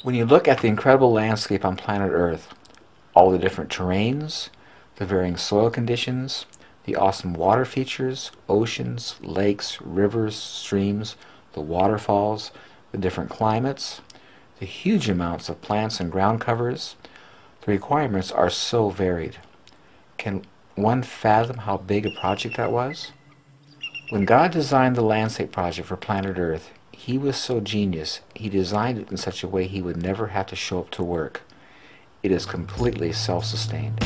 When you look at the incredible landscape on planet Earth, all the different terrains, the varying soil conditions, the awesome water features, oceans, lakes, rivers, streams, the waterfalls, the different climates, the huge amounts of plants and ground covers, the requirements are so varied. Can one fathom how big a project that was? When God designed the landscape project for planet Earth, He was so genius, He designed it in such a way He would never have to show up to work. It is completely self-sustained.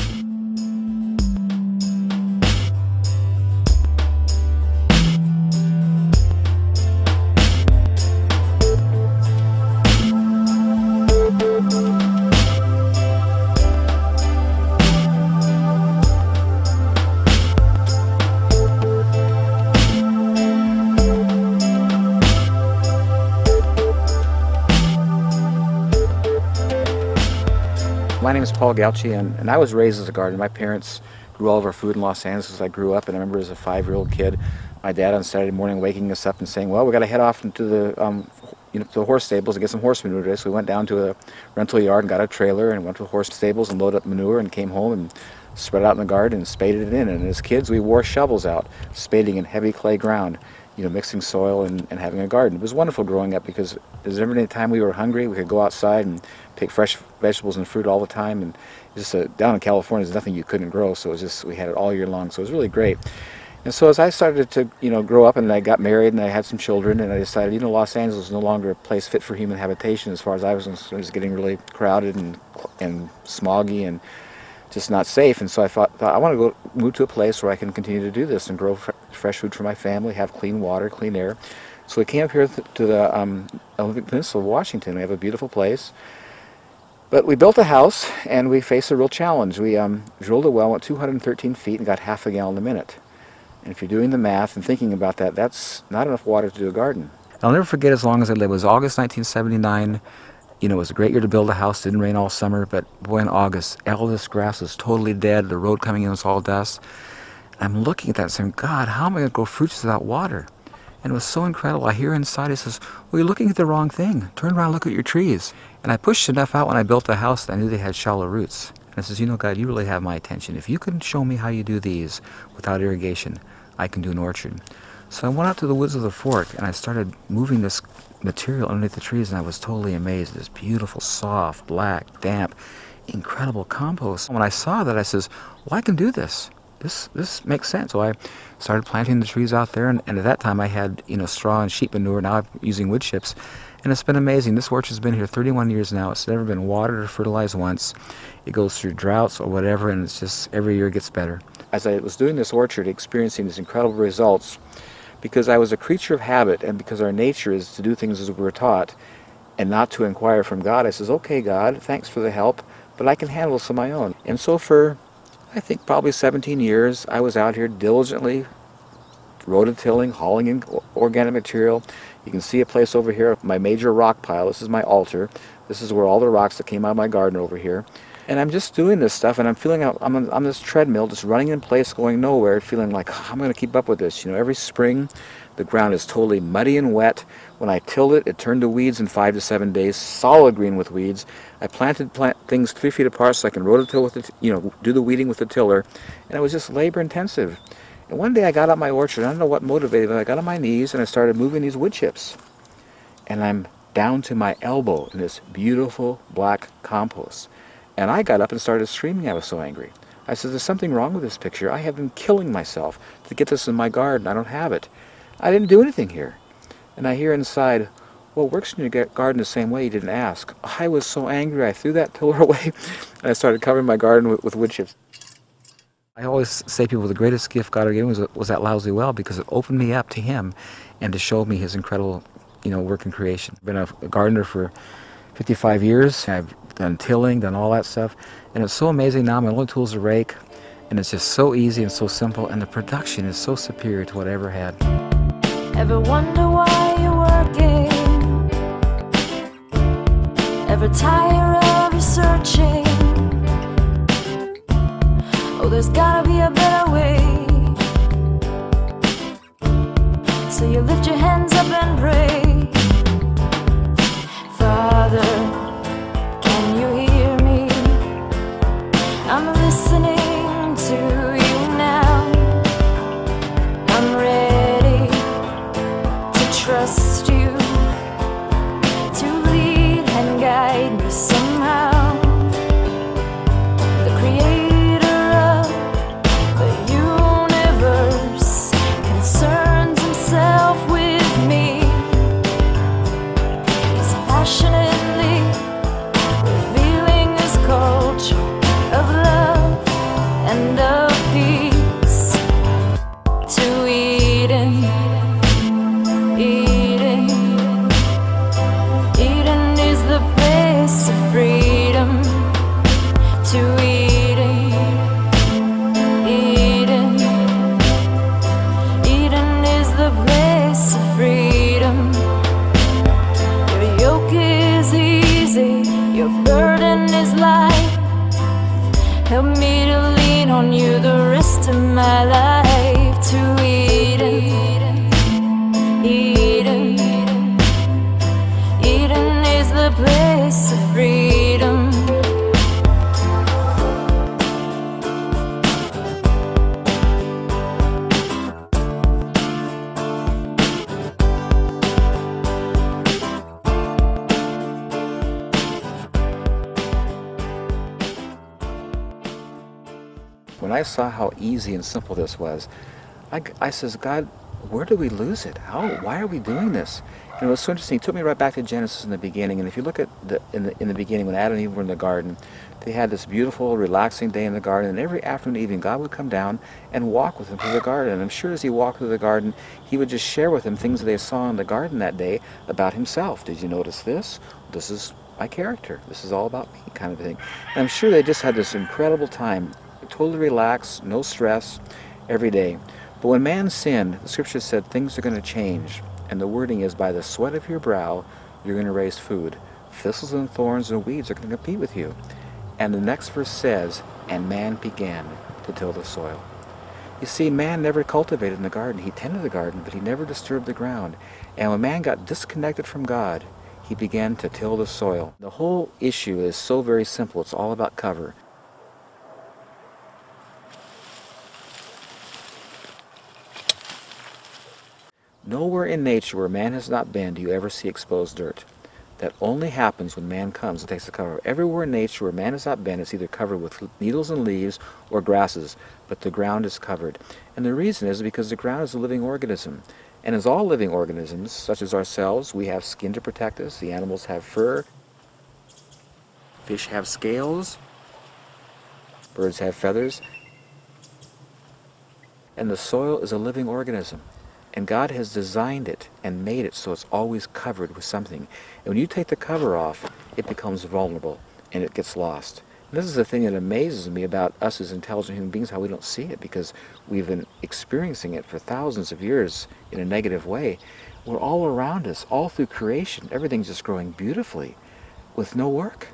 My name is Paul Gauchi, and I was raised as a gardener. My parents grew all of our food in Los Angeles as I grew up, and I remember as a 5-year-old kid, my dad on Saturday morning waking us up and saying, well, we got to head off into the to the horse stables to get some horse manure today. So we went down to a rental yard and got a trailer and went to the horse stables and loaded up manure and came home and spread it out in the garden and spaded it in. And as kids, we wore shovels out, spading in heavy clay ground, mixing soil and having a garden. It was wonderful growing up because every time we were hungry, we could go outside and pick fresh vegetables and fruit all the time. And just down in California, there's nothing you couldn't grow, so it was just, we had it all year long. So it was really great. And so as I started to, grow up and I got married and I had some children, and I decided, Los Angeles was no longer a place fit for human habitation as far as I was concerned. It was getting really crowded and smoggy and just not safe. And so I thought I want to move to a place where I can continue to do this and grow fresh food for my family, have clean water, clean air. So we came up here to the Olympic Peninsula of Washington. We have a beautiful place. But we built a house and we faced a real challenge. We drilled a well, went 213 feet and got half a gallon a minute. And if you're doing the math and thinking about that, that's not enough water to do a garden. I'll never forget as long as I live. It was August 1979. It was a great year to build a house. Didn't rain all summer, but boy, in August, all this grass was totally dead. The road coming in was all dust. I'm looking at that and saying, God, how am I going to grow fruits without water? And it was so incredible. I hear inside, it says, well, you're looking at the wrong thing. Turn around and look at your trees. And I pushed enough out when I built the house that I knew they had shallow roots. And I says, God, you really have my attention. If you can show me how you do these without irrigation, I can do an orchard. So I went out to the woods of the Fork and I started moving this material underneath the trees, and I was totally amazed. This beautiful, soft, black, damp, incredible compost. When I saw that, I says, well, I can do this. This makes sense. So I started planting the trees out there, and at that time I had straw and sheep manure. Now I'm using wood chips, and it's been amazing. This orchard's been here 31 years now. It's never been watered or fertilized once. It goes through droughts or whatever, and it's just every year it gets better. As I was doing this orchard, experiencing these incredible results, because I was a creature of habit, and because our nature is to do things as we were taught and not to inquire from God, I says, okay, God, thanks for the help, but I can handle this on my own. And so for, I think, probably 17 years, I was out here diligently rototilling, hauling in organic material. You can see a place over here, my major rock pile. This is my altar. This is where all the rocks that came out of my garden over here. And I'm just doing this stuff, and I'm feeling I'm on this treadmill, just running in place, going nowhere, feeling like, how am I going to keep up with this? Every spring, the ground is totally muddy and wet. When I tilled it, it turned to weeds in 5 to 7 days, solid green with weeds. I planted things 3 feet apart so I can rototill with it, do the weeding with the tiller, and it was just labor intensive. And one day I got out my orchard, I don't know what motivated me, I got on my knees and I started moving these wood chips. And I'm down to my elbow in this beautiful black compost. And I got up and started screaming. I was so angry. I said, there's something wrong with this picture. I have been killing myself to get this in my garden. I don't have it. I didn't do anything here. And I hear inside, well, it works in your garden the same way. You didn't ask. I was so angry. I threw that tiller away and I started covering my garden with wood chips. I always say people, the greatest gift God ever gave me was that lousy well, because it opened me up to Him and to show me His incredible, work in creation. I've been a gardener for 55 years. I've done tilling, done all that stuff, and it's so amazing now. My only tool is a rake, and it's just so easy and so simple, and the production is so superior to what I ever had. Ever wonder why you're working? Ever tire of researching? Oh, there's gotta be a better way. So you lift your hands up and pray. Father, when I saw how easy and simple this was, I says, God, where do we lose it? Why are we doing this? And it was so interesting. He took me right back to Genesis in the beginning. And if you look at in the beginning, when Adam and Eve were in the garden, they had this beautiful, relaxing day in the garden. And every afternoon and evening, God would come down and walk with them through the garden. And I'm sure as he walked through the garden, he would just share with them things that they saw in the garden that day about himself. Did you notice this? This is my character. This is all about me, kind of thing. And I'm sure they just had this incredible time, totally relaxed, no stress, every day. But when man sinned, the scripture said things are going to change. And the wording is, by the sweat of your brow, you're going to raise food. Thistles and thorns and weeds are going to compete with you. And the next verse says, and man began to till the soil. You see, man never cultivated in the garden. He tended the garden, but he never disturbed the ground. And when man got disconnected from God, he began to till the soil. The whole issue is so very simple. It's all about cover. Nowhere in nature where man has not been do you ever see exposed dirt. That only happens when man comes and takes the cover. Everywhere in nature where man has not been, it's either covered with needles and leaves or grasses, but the ground is covered. And the reason is because the ground is a living organism. And as all living organisms, such as ourselves, we have skin to protect us. The animals have fur. Fish have scales. Birds have feathers. And the soil is a living organism. And God has designed it and made it so it's always covered with something. And when you take the cover off, it becomes vulnerable and it gets lost. And this is the thing that amazes me about us as intelligent human beings, how we don't see it, because we've been experiencing it for thousands of years in a negative way. We're all around us, all through creation. Everything's just growing beautifully with no work.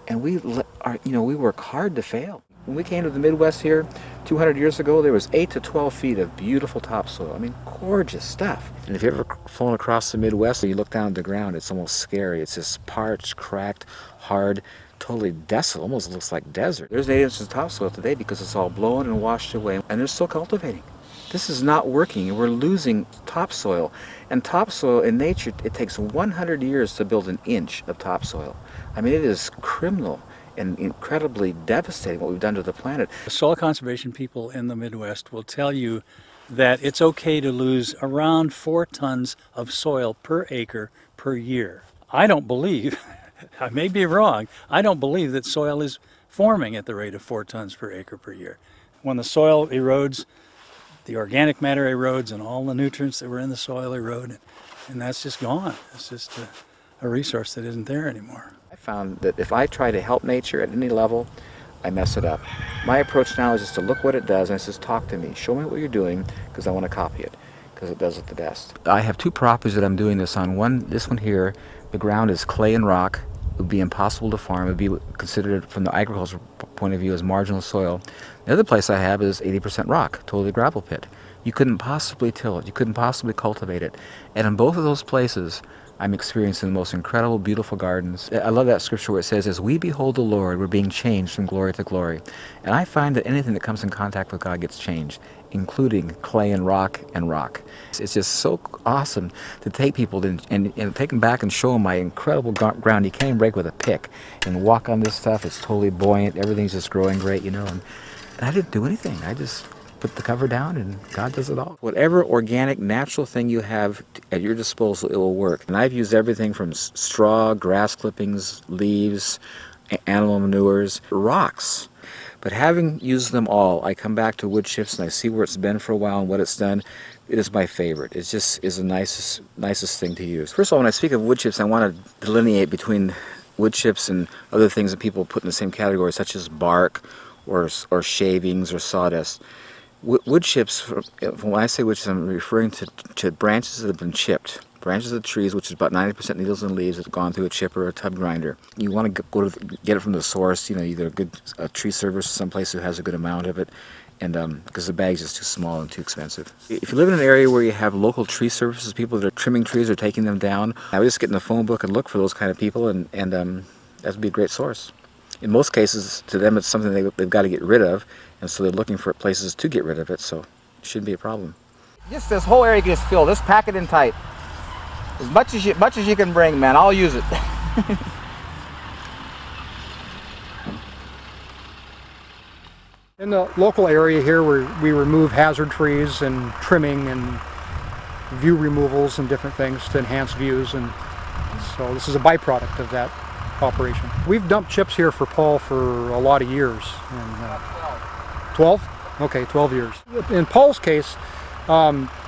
And we work hard to fail. When we came to the Midwest here 200 years ago, there was 8 to 12 feet of beautiful topsoil. I mean, gorgeous stuff. And if you've ever flown across the Midwest and you look down at the ground, it's almost scary. It's just parched, cracked, hard, totally desolate. Almost looks like desert. There's 8 inches of topsoil today because it's all blown and washed away, and they're still cultivating. This is not working, and we're losing topsoil. And topsoil in nature, it takes 100 years to build an inch of topsoil. I mean, it is criminal and incredibly devastating what we've done to the planet. Soil conservation people in the Midwest will tell you that it's okay to lose around 4 tons of soil per acre per year. I don't believe, I may be wrong, I don't believe that soil is forming at the rate of 4 tons per acre per year. When the soil erodes, the organic matter erodes and all the nutrients that were in the soil erode, and that's just gone. It's just a resource that isn't there anymore. I found that if I try to help nature at any level, I mess it up. My approach now is just to look what it does and it says, talk to me, show me what you're doing, because I want to copy it, because it does it the best. I have 2 properties that I'm doing this on. This one here, the ground is clay and rock. It would be impossible to farm. It would be considered from the agricultural point of view as marginal soil. The other place I have is 80% rock, totally gravel pit. You couldn't possibly till it. You couldn't possibly cultivate it. And in both of those places, I'm experiencing the most incredible, beautiful gardens. I love that scripture where it says, as we behold the Lord, we're being changed from glory to glory. And I find that anything that comes in contact with God gets changed, including clay and rock and rock. It's just so awesome to take people and take them back and show them my incredible ground. You can't even break with a pick and walk on this stuff. It's totally buoyant. Everything's just growing great, you know. And I didn't do anything. I just put the cover down and God does it all. Whatever organic, natural thing you have at your disposal, it will work. And I've used everything from straw, grass clippings, leaves, animal manures, rocks. But having used them all, I come back to wood chips and I see where it's been for a while and what it's done. It is my favorite. It just is the nicest thing to use. First of all, when I speak of wood chips, I want to delineate between wood chips and other things that people put in the same category, such as bark or shavings or sawdust. Wood chips, when I say wood chips, I'm referring to branches that have been chipped. Branches of trees, which is about 90% needles and leaves, that have gone through a chipper or a tub grinder. You want to get it from the source, you know, either a tree service or someplace who has a good amount of it, and because the bag's just too small and too expensive. If you live in an area where you have local tree services, people that are trimming trees or taking them down, I would just get in the phone book and look for those kind of people, and that would be a great source. In most cases, to them, it's something they've got to get rid of, and so they're looking for places to get rid of it, so it shouldn't be a problem. Just this whole area you can just fill. Just pack it in tight. As much as you can bring, man. I'll use it. In the local area here, we remove hazard trees and trimming and view removals and different things to enhance views, and so this is a byproduct of that operation. We've dumped chips here for Paul for a lot of years. And, 12? Okay, 12 years. In Paul's case,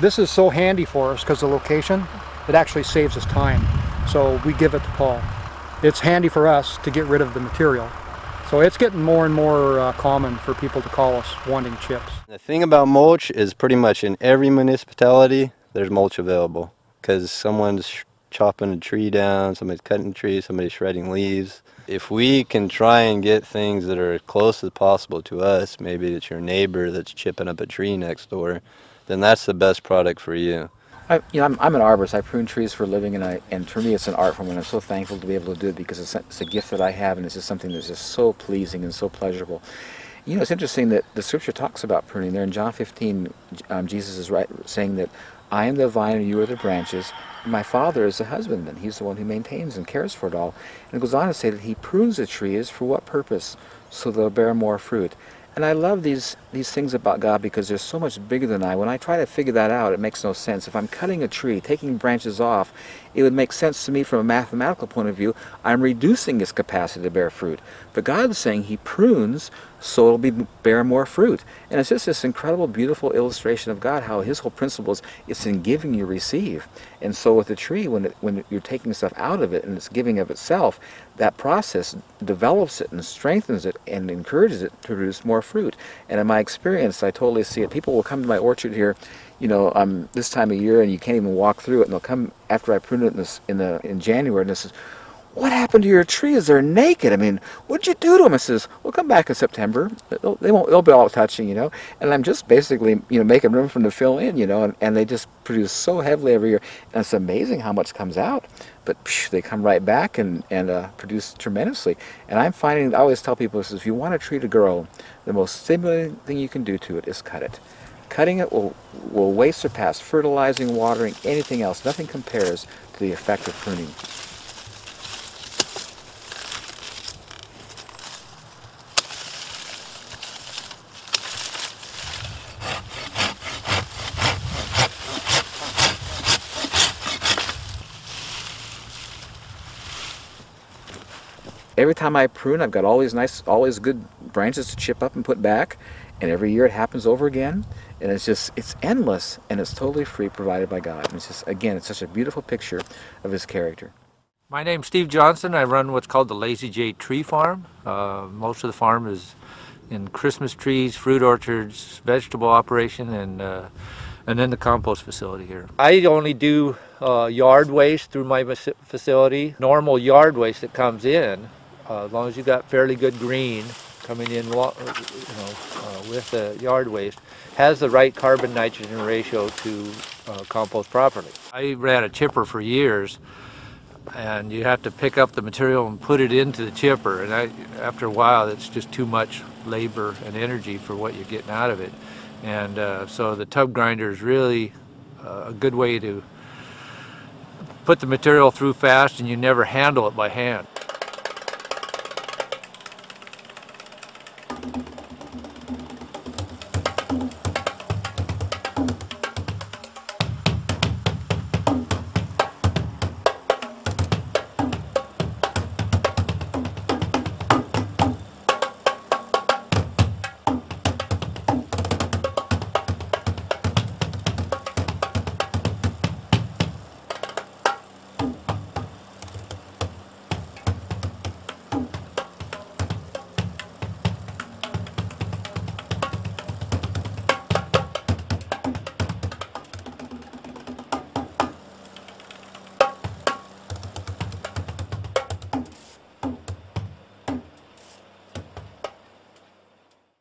this is so handy for us because the location, it actually saves us time. So we give it to Paul. It's handy for us to get rid of the material. So it's getting more and more common for people to call us wanting chips. The thing about mulch is pretty much in every municipality there's mulch available because someone's chopping a tree down, somebody's cutting a tree, somebody's shredding leaves. If we can try and get things that are as close as possible to us, maybe it's your neighbor that's chipping up a tree next door, then that's the best product for you. I'm an arborist. I prune trees for a living, and for me it's an art form, and I'm so thankful to be able to do it because it's a gift that I have, and it's just something that's just so pleasing and so pleasurable. You know, it's interesting that the scripture talks about pruning. There in John 15, Jesus is saying that I am the vine and you are the branches. My Father is the husbandman. He's the one who maintains and cares for it all. And it goes on to say that he prunes the trees for what purpose? So they'll bear more fruit. And I love these things about God because they're so much bigger than I. When I try to figure that out, it makes no sense. If I'm cutting a tree, taking branches off, it would make sense to me from a mathematical point of view. I'm reducing its capacity to bear fruit. But God's saying he prunes so it'll bear more fruit. And it's just this incredible, beautiful illustration of God, how his whole principle is it's in giving you receive. And so with the tree, when you're taking stuff out of it and it's giving of itself, that process develops it and strengthens it and encourages it to produce more fruit. And in my experience, I totally see it. People will come to my orchard here, you know, this time of year, and you can't even walk through it. And they'll come after I prune it in January, and they says, "What happened to your trees? They're naked. I mean, what'd you do to them?" I says, "Well, come back in September. They'll be all touching, you know." And I'm just basically, you know, making room for them to fill in, you know, and they just produce so heavily every year. And it's amazing how much comes out. But they come right back and produce tremendously. And I'm finding, I always tell people, if you want a tree to grow, the most stimulating thing you can do to it is cut it. Cutting it will way surpass fertilizing, watering, anything else. Nothing compares to the effect of pruning. Every time I prune, I've got all these nice, always good branches to chip up and put back, and every year it happens over again, and it's endless, and it's totally free, provided by God. And it's just, again, it's such a beautiful picture of his character. My name's Steve Johnson. I run what's called the Lazy J Tree Farm. Most of the farm is in Christmas trees, fruit orchards, vegetable operation, and then the compost facility here. I only do yard waste through my facility. Normal yard waste that comes in, as long as you got fairly good green coming in, with the yard waste, has the right carbon nitrogen ratio to compost properly. I ran a chipper for years, and you have to pick up the material and put it into the chipper, and after a while it's just too much labor and energy for what you're getting out of it. And so the tub grinder is really a good way to put the material through fast, and you never handle it by hand.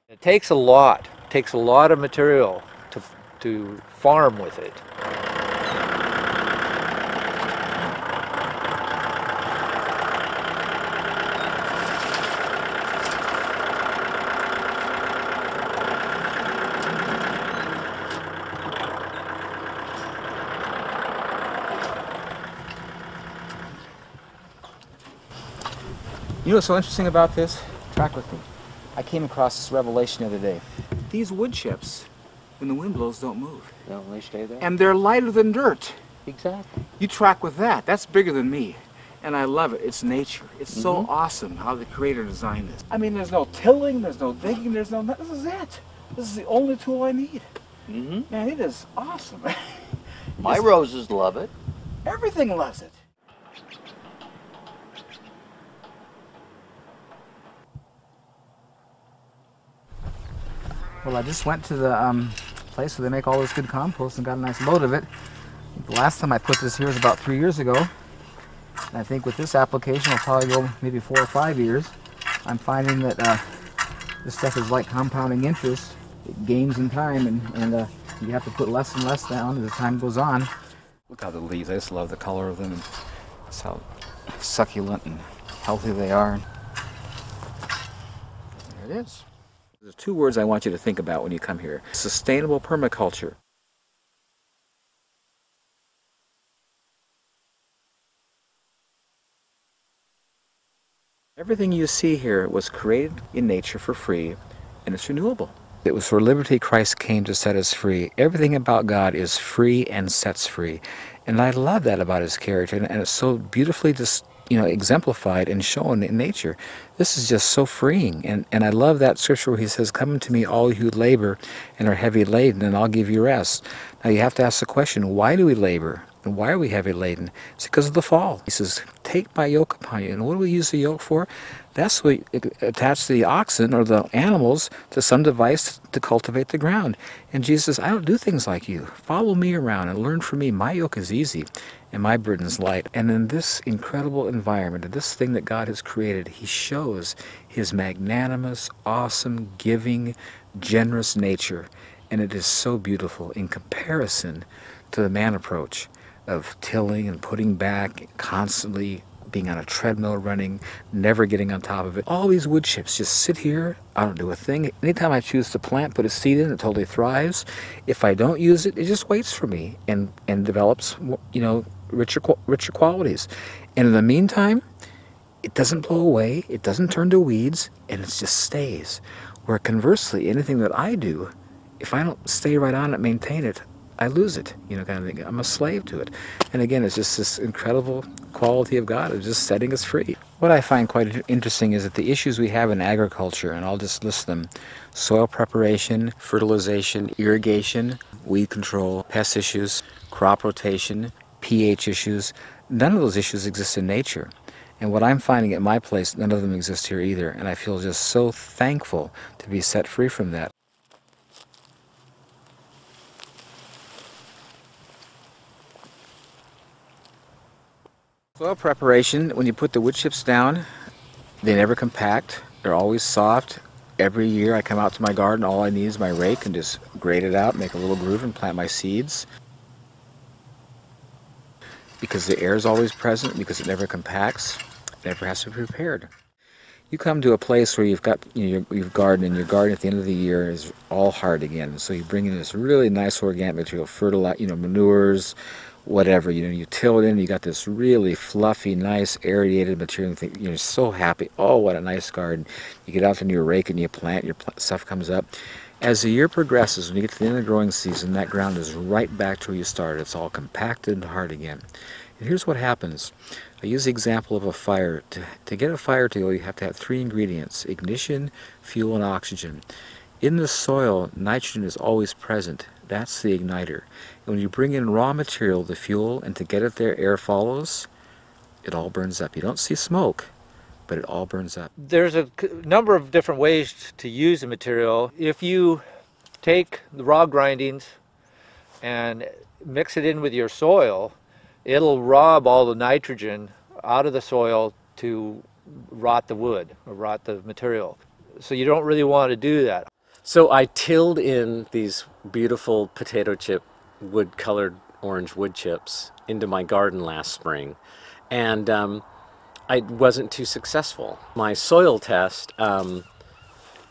It takes a lot. It takes a lot of material to farm with it. You know what's so interesting about this? Track with me. I came across this revelation the other day. These wood chips, when the wind blows, don't move. No, they stay there. And they're lighter than dirt. Exactly. You track with that. That's bigger than me. And I love it. It's nature. It's so awesome how the creator designed this. I mean, there's no tilling, there's no digging, there's no... This is it. This is the only tool I need. Man, it is awesome. My roses love it. Everything loves it. Well, I just went to the place where they make all this good compost and got a nice load of it. The last time I put this here was about 3 years ago. And I think with this application, it'll probably go maybe 4 or 5 years. I'm finding that this stuff is like compounding interest. It gains in time, and you have to put less and less down as time goes on. Look how the leaves, I just love the color of them, and just how succulent and healthy they are. There it is. There's 2 words I want you to think about when you come here. Sustainable permaculture. Everything you see here was created in nature for free, and it's renewable. It was for liberty Christ came to set us free. Everything about God is free and sets free. And I love that about his character, and it's so beautifully just, exemplified and shown in nature. This is just so freeing. And I love that scripture where he says, "Come unto me, all you who labor and are heavy laden, and I'll give you rest." Now you have to ask the question, why do we labor? And why are we heavy laden? It's because of the fall. He says, "Take my yoke upon you." And what do we use the yoke for? That's what attach the oxen or the animals to some device to cultivate the ground. And Jesus says, "I don't do things like you. Follow me around and learn from me. My yoke is easy and my burden is light." And in this incredible environment, this thing that God has created, he shows his magnanimous, awesome, giving, generous nature. And it is so beautiful in comparison to the man approach of tilling and putting back, constantly being on a treadmill running, never getting on top of it. All these wood chips just sit here. I don't do a thing. Anytime I choose to plant, put a seed in, it totally thrives. If I don't use it, it just waits for me and develops, richer qualities. And in the meantime, it doesn't blow away, it doesn't turn to weeds, and it just stays. Where conversely, anything that I do, if I don't stay right on it, maintain it, I lose it, kind of thing. I'm a slave to it. And again, it's just this incredible quality of God of just setting us free. What I find quite interesting is that the issues we have in agriculture, and I'll just list them: soil preparation, fertilization, irrigation, weed control, pest issues, crop rotation, pH issues, none of those issues exist in nature. And what I'm finding at my place, none of them exist here either. And I feel just so thankful to be set free from that. Soil preparation, when you put the wood chips down, they never compact. They're always soft. Every year I come out to my garden, all I need is my rake and just grate it out, make a little groove and plant my seeds. Because the air is always present, because it never compacts, it never has to be prepared. You come to a place where you've got you've gardened, and your garden at the end of the year is all hard again. So you bring in this really nice organic material, fertilizer, manures, whatever, you till it in, you got this really fluffy, nice, aerated material, and think, you're so happy. Oh, what a nice garden. You get out in your rake and you plant, your stuff comes up. As the year progresses, when you get to the end of the growing season, that ground is right back to where you started. It's all compacted and hard again. And here's what happens. I use the example of a fire. To get a fire to go, you have to have 3 ingredients: ignition, fuel, and oxygen. In the soil, nitrogen is always present. That's the igniter. And when you bring in raw material, the fuel, and to get it there, air follows, it all burns up. You don't see smoke, but it all burns up. There's a number of different ways to use the material. If you take the raw grindings and mix it in with your soil, it'll rob all the nitrogen out of the soil to rot the wood or rot the material. So you don't really want to do that. So I tilled in these beautiful potato chip wood-colored orange wood chips into my garden last spring, and I wasn't too successful. My soil test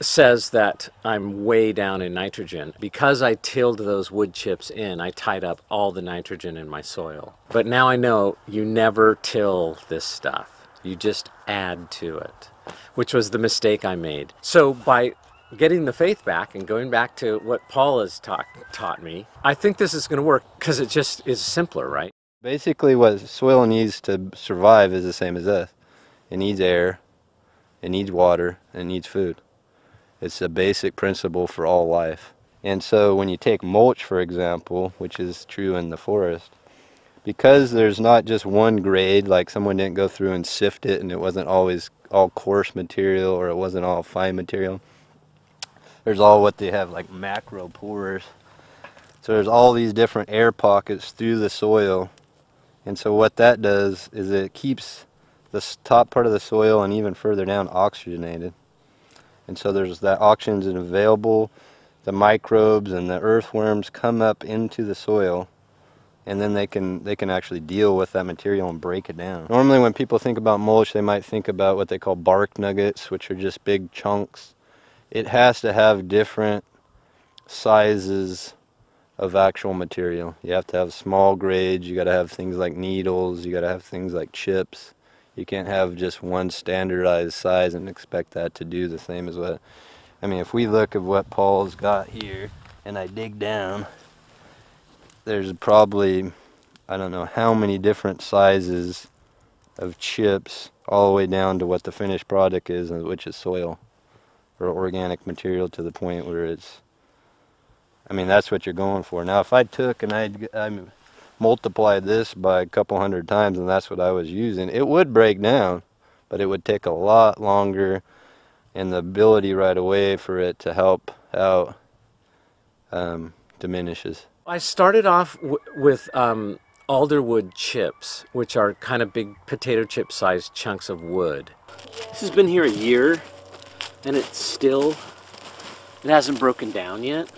says that I'm way down in nitrogen. Because I tilled those wood chips in, I tied up all the nitrogen in my soil. But now I know you never till this stuff. You just add to it. which was the mistake I made. So by getting the faith back and going back to what Paul has taught me, I think this is going to work because it just is simpler, right? Basically, what soil needs to survive is the same as us. It needs air, it needs water, and it needs food. It's a basic principle for all life. And so when you take mulch, for example, which is true in the forest, because there's not just one grade, like someone didn't go through and sift it and it wasn't always all coarse material or it wasn't all fine material. There's all what they have like macro pores. So there's all these different air pockets through the soil. And so what that does is it keeps the top part of the soil and even further down oxygenated. And so there's that oxygen available, the microbes and the earthworms come up into the soil, and then they can actually deal with that material and break it down. Normally when people think about mulch, they might think about what they call bark nuggets, which are just big chunks. It has to have different sizes of actual material. You have to have small grades, you got to have things like needles, you got to have things like chips. You can't have just one standardized size and expect that to do the same as what, I mean, if we look at what Paul's got here and I dig down, there's probably, I don't know how many different sizes of chips all the way down to what the finished product is, which is soil or organic material to the point where it's, I mean, that's what you're going for. Now, if I took and I multiplied this by a couple hundred times and that's what I was using, it would break down, but it would take a lot longer, and the ability right away for it to help out diminishes. I started off with alderwood chips, which are kind of big potato chip sized chunks of wood. This has been here a year, and it hasn't broken down yet.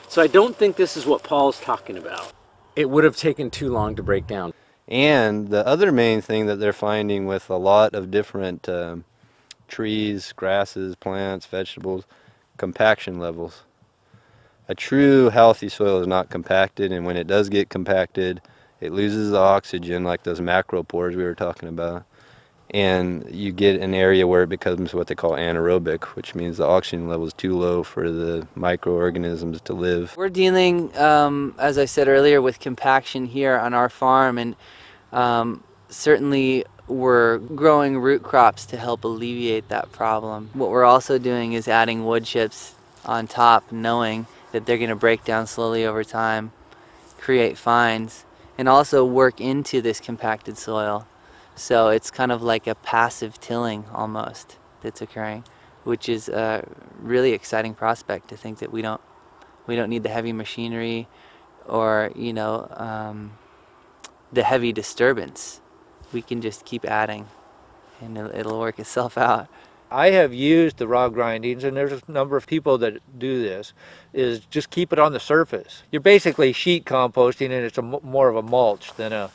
So I don't think this is what Paul's talking about. It would have taken too long to break down. And the other main thing that they're finding with a lot of different trees, grasses, plants, vegetables, compaction levels. A true healthy soil is not compacted, and when it does get compacted, it loses the oxygen, like those macro pores we were talking about. And you get an area where it becomes what they call anaerobic, which means the oxygen level is too low for the microorganisms to live. We're dealing, as I said earlier, with compaction here on our farm, and certainly we're growing root crops to help alleviate that problem. What we're also doing is adding wood chips on top, knowing that they're going to break down slowly over time, create fines, and also work into this compacted soil. So it's kind of like a passive tilling almost that's occurring, which is a really exciting prospect to think that we don't need the heavy machinery or, you know, the heavy disturbance. We can just keep adding and it'll work itself out. I have used the raw grindings, and there's a number of people that do this, is just keep it on the surface. You're basically sheet composting, and it's more of a mulch than an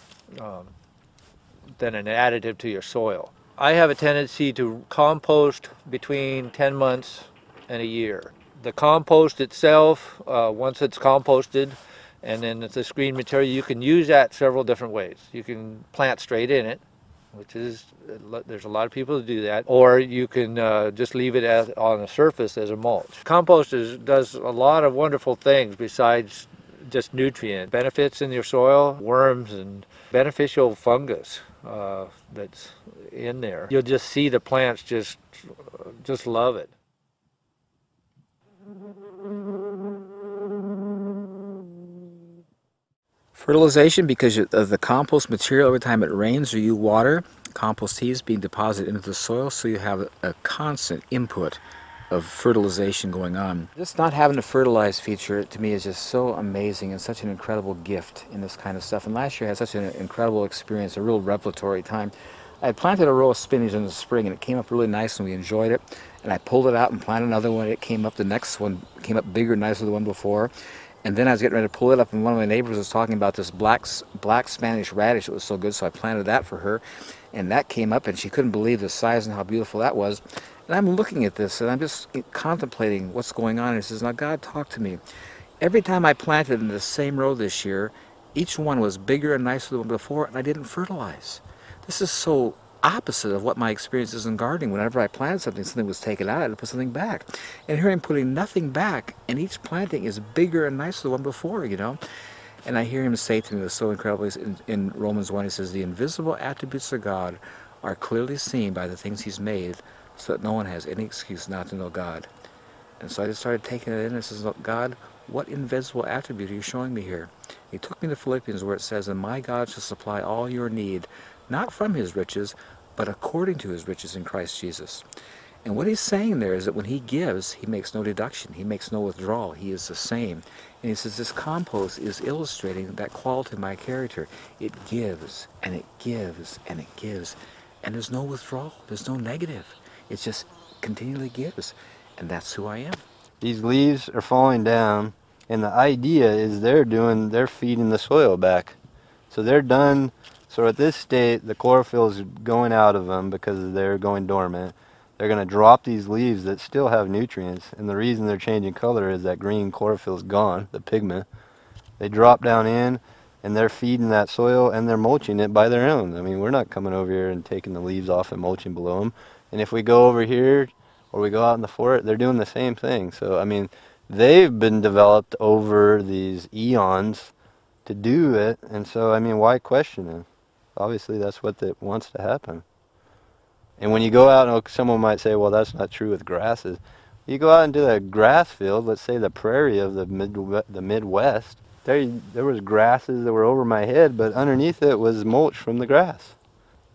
additive to your soil. I have a tendency to compost between 10 months and a year. The compost itself, once it's composted, and then the screen material, you can use that several different ways. You can plant straight in it, which is, there's a lot of people that do that, or you can just leave it on the surface as a mulch. Compost does a lot of wonderful things besides just nutrient benefits in your soil, worms and beneficial fungus that's in there. You'll just see the plants just love it. Fertilization, because of the compost material, every time it rains or you water, compost tea is being deposited into the soil, so you have a constant input of fertilization going on. Just not having a fertilized feature, to me, is just so amazing and such an incredible gift in this kind of stuff. And last year I had such an incredible experience, a real revelatory time. I had planted a row of spinach in the spring, and it came up really nice, and we enjoyed it. And I pulled it out and planted another one. It came up, the next one came up bigger and nicer than the one before. And then I was getting ready to pull it up, and one of my neighbors was talking about this black Spanish radish that was so good, so I planted that for her. And that came up, and she couldn't believe the size and how beautiful that was. And I'm looking at this, and I'm just contemplating what's going on. And she says, now God, talk to me. Every time I planted in the same row this year, each one was bigger and nicer than the one before, and I didn't fertilize. This is so opposite of what my experience is in gardening. Whenever I planted something, something was taken out, I had to put something back. And here I'm putting nothing back, and each planting is bigger and nicer than the one before, you know. And I hear him say to me, it was so incredible, in Romans 1, he says, the invisible attributes of God are clearly seen by the things he's made, so that no one has any excuse not to know God. And so I just started taking it in and says, look, God, what invisible attribute are you showing me here? He took me to Philippians where it says, and my God shall supply all your need, not from his riches, but according to his riches in Christ Jesus. And what he's saying there is that when he gives, he makes no deduction. He makes no withdrawal. He is the same. And he says this compost is illustrating that quality of my character. It gives, and it gives, and it gives. And there's no withdrawal. There's no negative. It just continually gives. And that's who I am. These leaves are falling down, and the idea is they're feeding the soil back. So they're done. So at this state, the chlorophyll is going out of them because they're going dormant. They're going to drop these leaves that still have nutrients, and the reason they're changing color is that green chlorophyll is gone, the pigment. They drop down in, and they're feeding that soil, and they're mulching it by their own. I mean, we're not coming over here and taking the leaves off and mulching below them. And if we go over here, or we go out in the forest, they're doing the same thing. So, I mean, they've been developed over these eons to do it, and so, I mean, why question it? Obviously, that's what wants to happen. And when you go out, and someone might say, well, that's not true with grasses. You go out into a grass field, let's say the prairie of the Midwest, there was grasses that were over my head, but underneath it was mulch from the grass.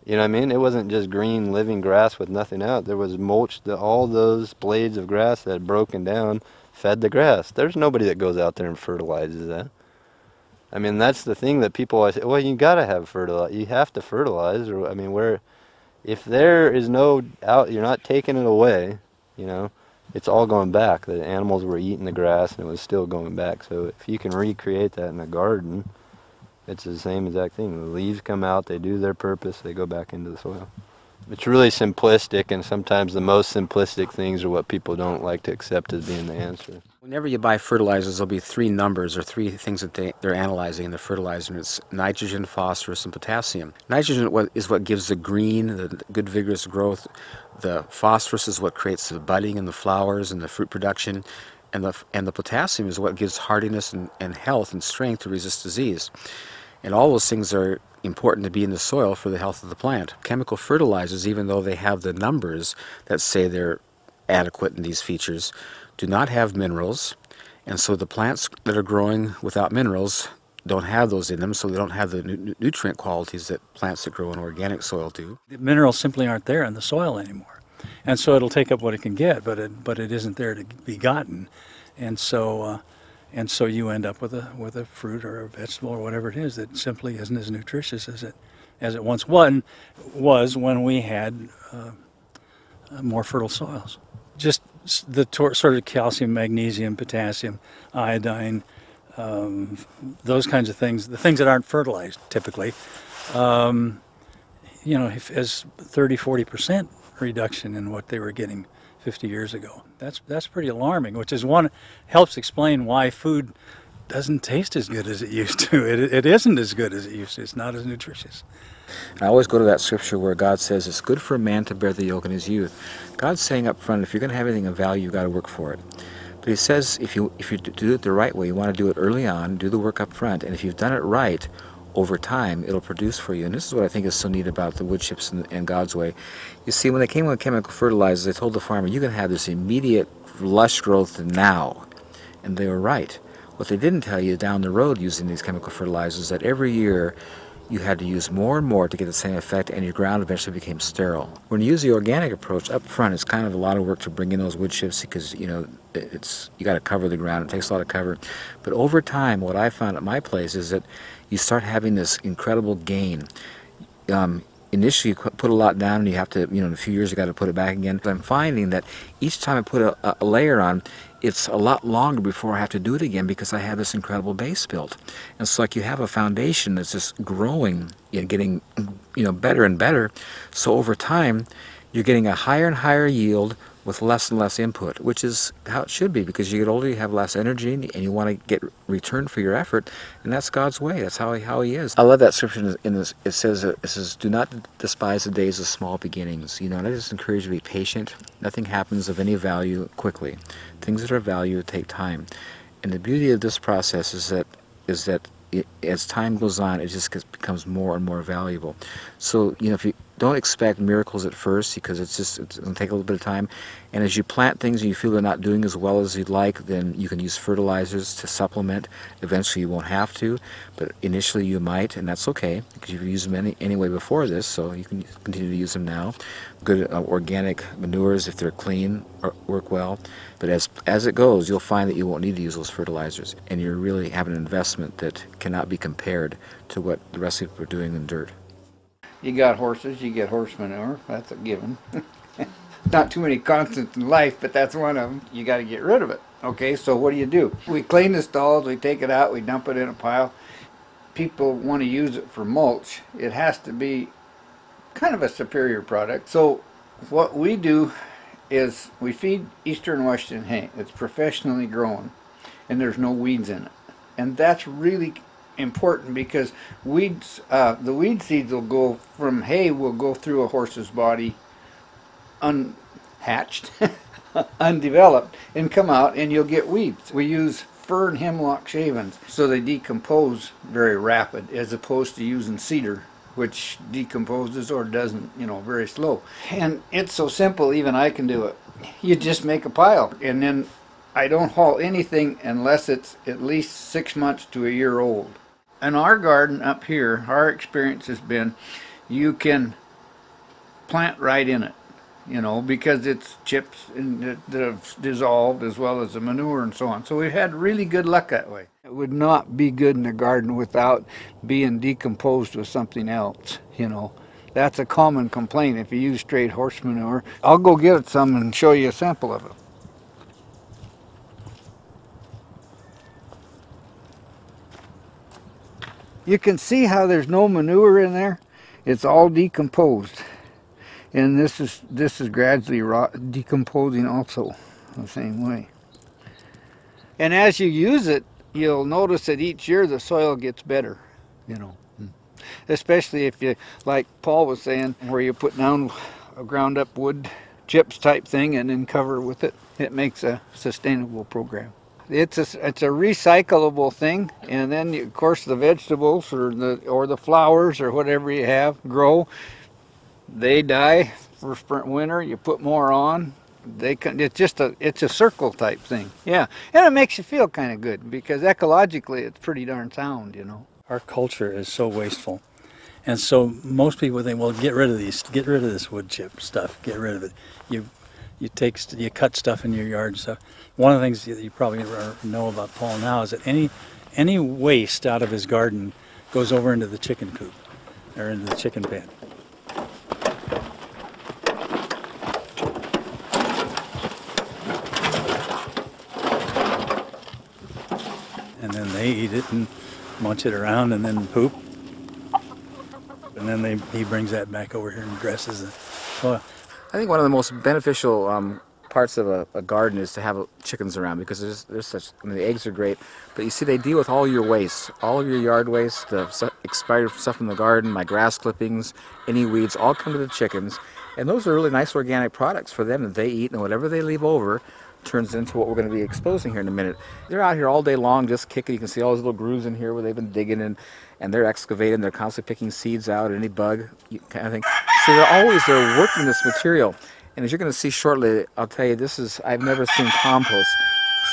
You know what I mean? It wasn't just green living grass with nothing out. There was mulch, all those blades of grass that had broken down fed the grass. There's nobody that goes out there and fertilizes that. I mean, that's the thing that people always say, well, you got to have fertilizer. You have to fertilize. Or, I mean, if there is no out, you're not taking it away, you know, it's all going back. The animals were eating the grass and it was still going back. So if you can recreate that in a garden, it's the same exact thing. The leaves come out, they do their purpose, they go back into the soil. It's really simplistic, and sometimes the most simplistic things are what people don't like to accept as being the answer. Whenever you buy fertilizers, there'll be three numbers or three things that they're analyzing in the fertilizer. It's nitrogen, phosphorus, and potassium. Nitrogen is what gives the green, the good vigorous growth. The phosphorus is what creates the budding and the flowers and the fruit production. And the potassium is what gives hardiness and health and strength to resist disease. And all those things are important to be in the soil for the health of the plant. Chemical fertilizers, even though they have the numbers that say they're adequate in these features, do not have minerals, and so the plants that are growing without minerals don't have those in them, so they don't have the nutrient qualities that plants that grow in organic soil do. The minerals simply aren't there in the soil anymore, and so it'll take up what it can get, but it isn't there to be gotten, and so you end up with a fruit or a vegetable or whatever it is that simply isn't as nutritious as it once was when we had more fertile soils. Just the sort of calcium, magnesium, potassium, iodine, those kinds of things, the things that aren't fertilized typically, you know, as 30-40% reduction in what they were getting 50 years ago. That's pretty alarming, which is helps explain why food doesn't taste as good as it used to. It isn't as good as it used to. It's not as nutritious. I always go to that scripture where God says it's good for a man to bear the yoke in his youth. God's saying up front, if you're going to have anything of value, you've got to work for it. But he says if you do it the right way, you want to do it early on, do the work up front, and if you've done it right, over time, it'll produce for you. And this is what I think is so neat about the wood chips and God's way. You see, when they came with chemical fertilizers, they told the farmer, you can have this immediate lush growth now. And they were right. What they didn't tell you down the road using these chemical fertilizers, that every year you had to use more and more to get the same effect, and your ground eventually became sterile. When you use the organic approach up front, it's kind of a lot of work to bring in those wood chips because, you know, you got to cover the ground. It takes a lot of cover. But over time, what I found at my place is that you start having this incredible gain. Initially, you put a lot down, and you have to, you know, in a few years, you got to put it back again. But I'm finding that each time I put a layer on, it's a lot longer before I have to do it again because I have this incredible base built. And it's like you have a foundation that's just growing and getting, you know, better and better. So over time, you're getting a higher and higher yield with less and less input, which is how it should be, because you get older, you have less energy, and you want to get return for your effort, and that's God's way. That's how he is. I love that scripture in this. It says, "Do not despise the days of small beginnings." You know, and I just encourage you to be patient. Nothing happens of any value quickly. Things that are of value take time, and the beauty of this process is that as time goes on, it just becomes more and more valuable. So, you know, if you don't expect miracles at first, because it's going to take a little bit of time, and as you plant things and you feel they're not doing as well as you'd like, then you can use fertilizers to supplement. Eventually you won't have to, but initially you might, and that's okay, because you've used them anyway before this, so you can continue to use them now. Good organic manures, if they're clean, work well. But as it goes, you'll find that you won't need to use those fertilizers, and you really have an investment that cannot be compared to what the rest of people are doing in dirt. You got horses, you get horse manure, that's a given. Not too many constants in life, but that's one of them. You got to get rid of it. Okay, so what do? We clean the stalls, we take it out, we dump it in a pile. People want to use it for mulch. It has to be kind of a superior product. So what we do is we feed Eastern Western hay. It's professionally grown, and there's no weeds in it. And that's really important, because weeds, the weed seeds will go from hay, will go through a horse's body unhatched, undeveloped, and come out, and you'll get weeds. We use fir and hemlock shavings, so they decompose very rapid, as opposed to using cedar, which decomposes or doesn't, you know, very slow. And it's so simple, even I can do it. You just make a pile, and then I don't haul anything unless it's at least 6 months to a year old. In our garden up here, our experience has been, you can plant right in it, you know, because it's chips that have dissolved, as well as the manure and so on. So we've had really good luck that way. It would not be good in the garden without being decomposed with something else, you know. That's a common complaint if you use straight horse manure. I'll go get some and show you a sample of it. You can see how there's no manure in there. It's all decomposed, and this is gradually decomposing also the same way. And as you use it, you'll notice that each year the soil gets better, you know. Especially if you, like Paul was saying, where you put down a ground up wood chips type thing and then cover with it. It makes a sustainable program. It's a recyclable thing, and then of course the vegetables or the flowers or whatever you have grow. They die for winter. You put more on. It's a circle type thing. Yeah, and it makes you feel kind of good, because ecologically it's pretty darn sound, you know. Our culture is so wasteful, and so most people think, well, get rid of this wood chip stuff, get rid of it. You cut stuff in your yard and stuff. One of the things that you probably know about Paul now is that any waste out of his garden goes over into the chicken coop or into the chicken pen. And then they eat it and munch it around and then poop. And then he brings that back over here and dresses it. Well, I think one of the most beneficial parts of a garden is to have chickens around, because there's such, I mean, the eggs are great, but you see they deal with all your waste, all of your yard waste, the expired stuff from the garden, my grass clippings, any weeds, all come to the chickens, and those are really nice organic products for them that they eat, and whatever they leave over turns into what we're going to be exposing here in a minute. They're out here all day long just kicking. You can see all those little grooves in here where they've been digging, and they're excavating. They're constantly picking seeds out, any bug kind of thing. So they're working this material. And as you're going to see shortly, I'll tell you, I've never seen compost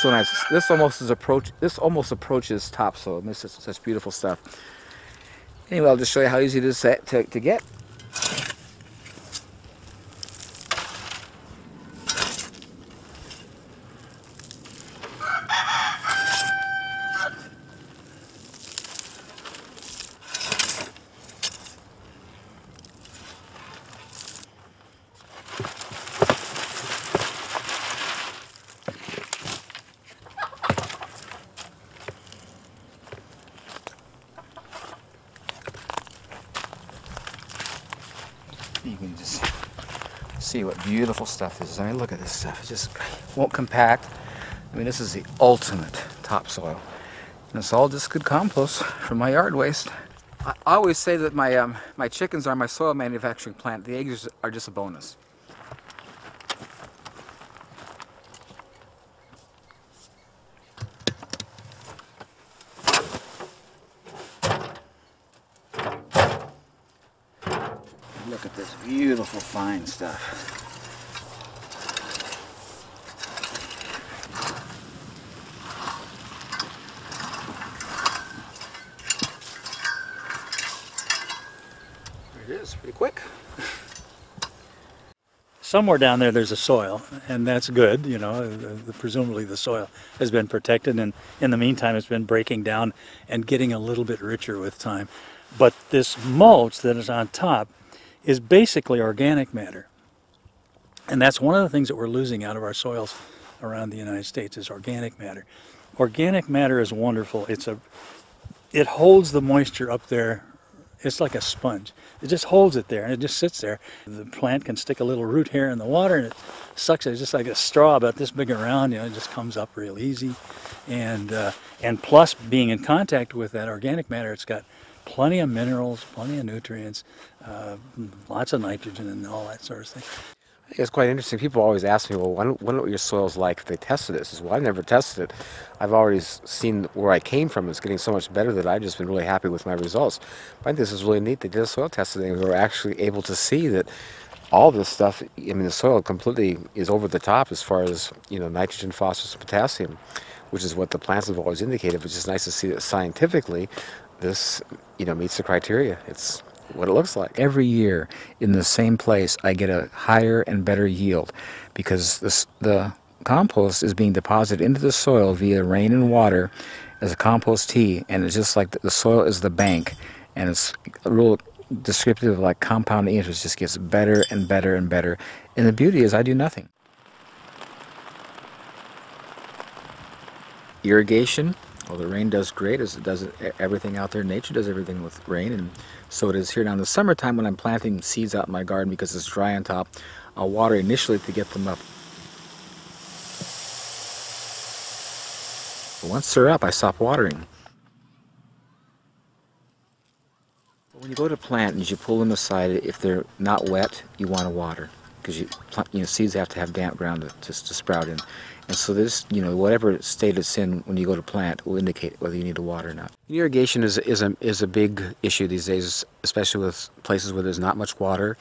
so nice. This almost approaches topsoil. This is such beautiful stuff. Anyway, I'll just show you how easy it is to get. You can just see what beautiful stuff this is. I mean, look at this stuff. It just won't compact. I mean, this is the ultimate topsoil. And it's all just good compost from my yard waste. I always say that my chickens are my soil manufacturing plant. The eggs are just a bonus. Look at this beautiful fine stuff. There it is, pretty quick. Somewhere down there there's a soil, and that's good, you know, presumably the soil has been protected, and in the meantime it's been breaking down and getting a little bit richer with time. But this mulch that is on top is basically organic matter. And that's one of the things that we're losing out of our soils around the United States is organic matter. Organic matter is wonderful. It holds the moisture up there. It's like a sponge. It just holds it there and it just sits there. The plant can stick a little root hair in the water and it sucks it. It's just like a straw about this big around, you know, it just comes up real easy. And plus being in contact with that organic matter, it's got plenty of minerals, plenty of nutrients, lots of nitrogen and all that sort of thing. It's quite interesting. People always ask me, well, what your soil's like if they tested this? I said, well, I've never tested it. I've already seen where I came from. It's getting so much better that I've just been really happy with my results. I think this is really neat. They did a soil testing and we were actually able to see that all this stuff, I mean, the soil completely is over the top as far as, you know, nitrogen, phosphorus, and potassium, which is what the plants have always indicated. But it's just nice to see that scientifically this, you know, meets the criteria. It's what it looks like. Every year in the same place I get a higher and better yield because the compost is being deposited into the soil via rain and water as a compost tea, and it's just like the soil is the bank, and it's a real descriptive of like compounding interest. Just gets better and better and better, and the beauty is I do nothing. Irrigation, well, the rain does great, as it does everything out there. Nature does everything with rain, and so it is here. Now in the summertime when I'm planting seeds out in my garden because it's dry on top, I'll water initially to get them up. But once they're up, I stop watering. When you go to plant and you pull them aside, if they're not wet, you want to water because seeds have to have damp ground to sprout in. And so this, you know, whatever state it's in when you go to plant will indicate whether you need to water or not. Irrigation is a big issue these days, especially with places where there's not much water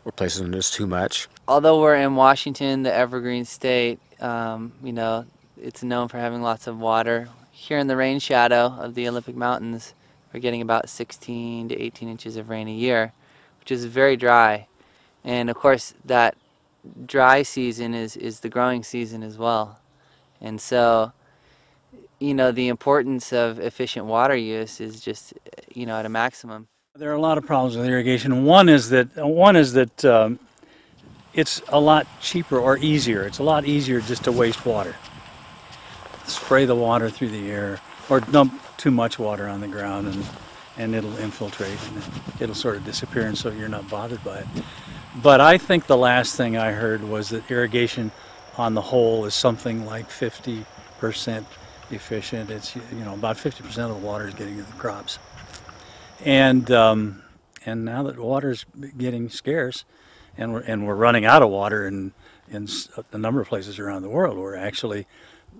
or places when there's too much. Although we're in Washington, the evergreen state, you know, it's known for having lots of water. Here in the rain shadow of the Olympic Mountains, we're getting about 16 to 18 inches of rain a year, which is very dry. And of course, that dry season is the growing season as well. And so, you know, the importance of efficient water use is just, you know, at a maximum. There are a lot of problems with irrigation. One is that it's a lot cheaper or easier. It's a lot easier just to waste water. Spray the water through the air or dump too much water on the ground and it'll infiltrate and it'll sort of disappear, and so you're not bothered by it. But I think the last thing I heard was that irrigation on the whole is something like 50% efficient. It's, you know, about 50% of the water is getting to the crops. And now that water is getting scarce and we're running out of water in a number of places around the world, we're actually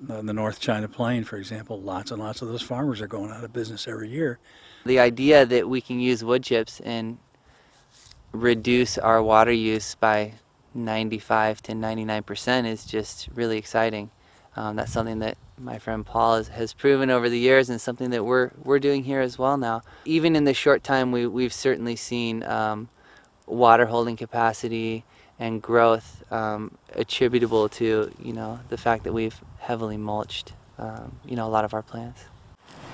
the North China Plain, for example, lots and lots of those farmers are going out of business every year. The idea that we can use wood chips and reduce our water use by 95 to 99% is just really exciting. That's something that my friend Paul has proven over the years, and something that we're doing here as well now. Even in the short time we've certainly seen water holding capacity and growth attributable to, you know, the fact that we've heavily mulched, you know, a lot of our plants.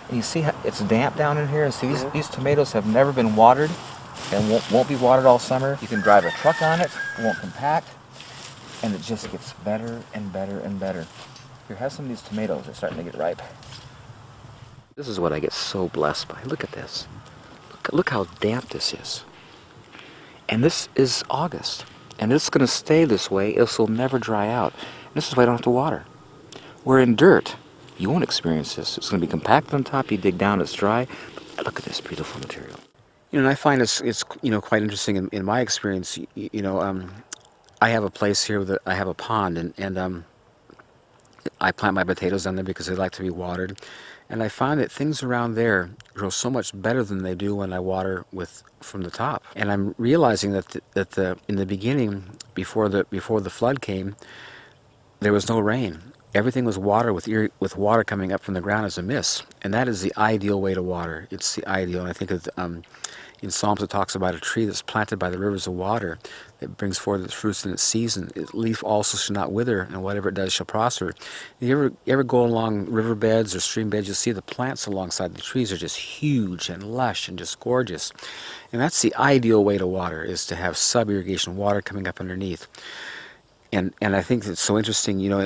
And you see how it's damp down in here, and see these tomatoes have never been watered and won't be watered all summer. You can drive a truck on it, it won't compact, and it just gets better and better and better. Here, have some of these tomatoes, they're starting to get ripe. This is what I get so blessed by. Look at this. Look how damp this is. And this is August. And it's going to stay this way. This will never dry out. And this is why I don't have to water. Where in dirt, you won't experience this. It's going to be compacted on top. You dig down, it's dry. But look at this beautiful material. You know, and I find it's quite interesting in my experience. I have a place here that I have a pond, and I plant my potatoes down there because they like to be watered. And I find that things around there grow so much better than they do when I water from the top. And I'm realizing that in the beginning, before the flood came, there was no rain. Everything was water with water coming up from the ground as a mist, and that is the ideal way to water. It's the ideal, and I think in Psalms it talks about a tree that's planted by the rivers of water that brings forth its fruits in its season. Its leaf also shall not wither, and whatever it does shall prosper. You ever go along riverbeds or stream beds, you'll see the plants alongside the trees are just huge and lush and just gorgeous. And that's the ideal way to water, is to have sub-irrigation water coming up underneath. And I think it's so interesting, in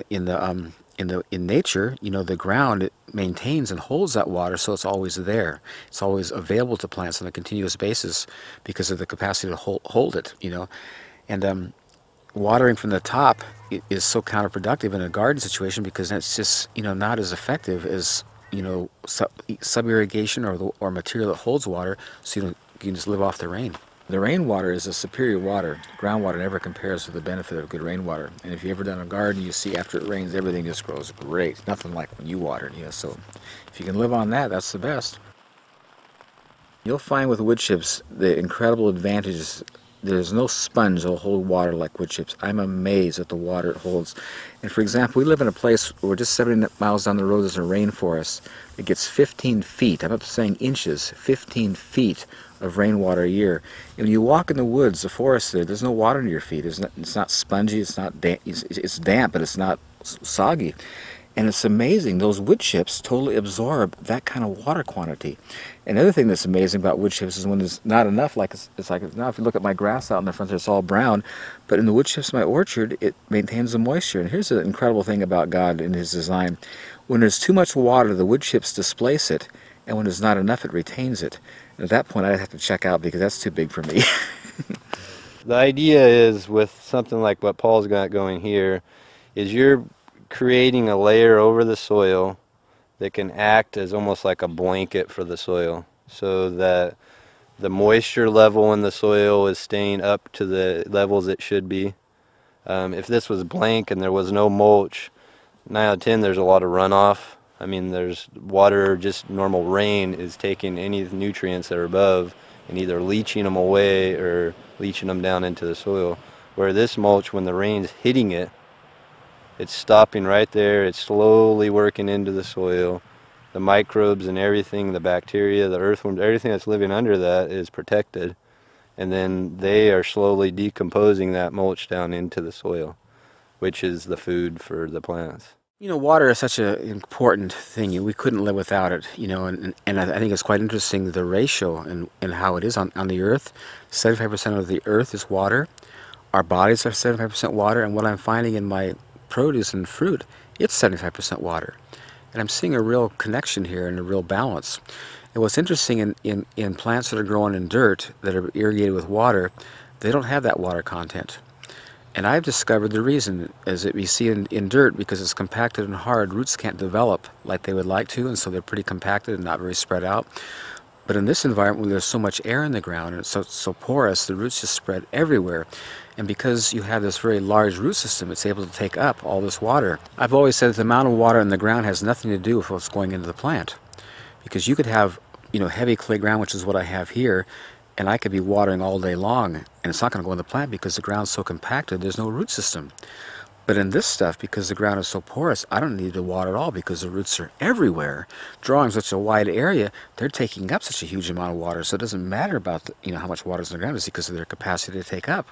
nature, the ground, it maintains and holds that water, so it's always there. It's always available to plants on a continuous basis because of the capacity to hold it, And watering from the top is so counterproductive in a garden situation because that's just, not as effective as, sub-irrigation or material that holds water, so you can just live off the rain. The rainwater is a superior water. Groundwater never compares to the benefit of good rainwater. And if you've ever done a garden, you see after it rains, everything just grows great. Nothing like when you watered. So if you can live on that, that's the best. You'll find with wood chips the incredible advantages. There's no sponge that'll hold water like wood chips. I'm amazed at the water it holds. And for example, we live in a place where just 70 miles down the road there's a rainforest. It gets 15 feet, I'm not saying inches, 15 feet of rainwater a year. And when you walk in the woods, the forest there's no water under your feet. It's not spongy, it's not damp, it's damp, but it's not soggy. And it's amazing, those wood chips totally absorb that kind of water quantity. Another thing that's amazing about wood chips is when there's not enough, like it's like now if you look at my grass out in the front there, it's all brown, but in the wood chips in my orchard, it maintains the moisture. And here's the incredible thing about God in His design. When there's too much water, the wood chips displace it, and when there's not enough, it retains it. And at that point, I'd have to check out because that's too big for me. The idea is with something like what Paul's got going here, is you're creating a layer over the soil that can act as almost like a blanket for the soil, so that the moisture level in the soil is staying up to the levels it should be. If this was blank and there was no mulch, 9 out of 10 there's a lot of runoff. I mean, there's water, just normal rain is taking any nutrients that are above and either leaching them away or leaching them down into the soil. Where this mulch, when the rain's hitting it, it's stopping right there, it's slowly working into the soil. The microbes and everything, the bacteria, the earthworms, everything that's living under that is protected. And then they are slowly decomposing that mulch down into the soil, which is the food for the plants. Water is such an important thing. We couldn't live without it, and I think it's quite interesting the ratio and how it is on the earth. 75% of the earth is water. Our bodies are 75% water, and what I'm finding in my produce and fruit, it's 75% water. And I'm seeing a real connection here and a real balance. And what's interesting in plants that are growing in dirt that are irrigated with water, they don't have that water content. And I've discovered the reason is that we see in dirt, because it's compacted and hard, roots can't develop like they would like to, and so they're pretty compacted and not very spread out. But in this environment where there's so much air in the ground and it's so porous, the roots just spread everywhere. And because you have this very large root system, it's able to take up all this water. I've always said that the amount of water in the ground has nothing to do with what's going into the plant. Because you could have, heavy clay ground, which is what I have here, and I could be watering all day long, and it's not going to go in the plant because the ground's so compacted, there's no root system. But in this stuff, because the ground is so porous, I don't need to water at all because the roots are everywhere. Drawing such a wide area, they're taking up such a huge amount of water, so it doesn't matter about how much water is in the ground, it's because of their capacity to take up.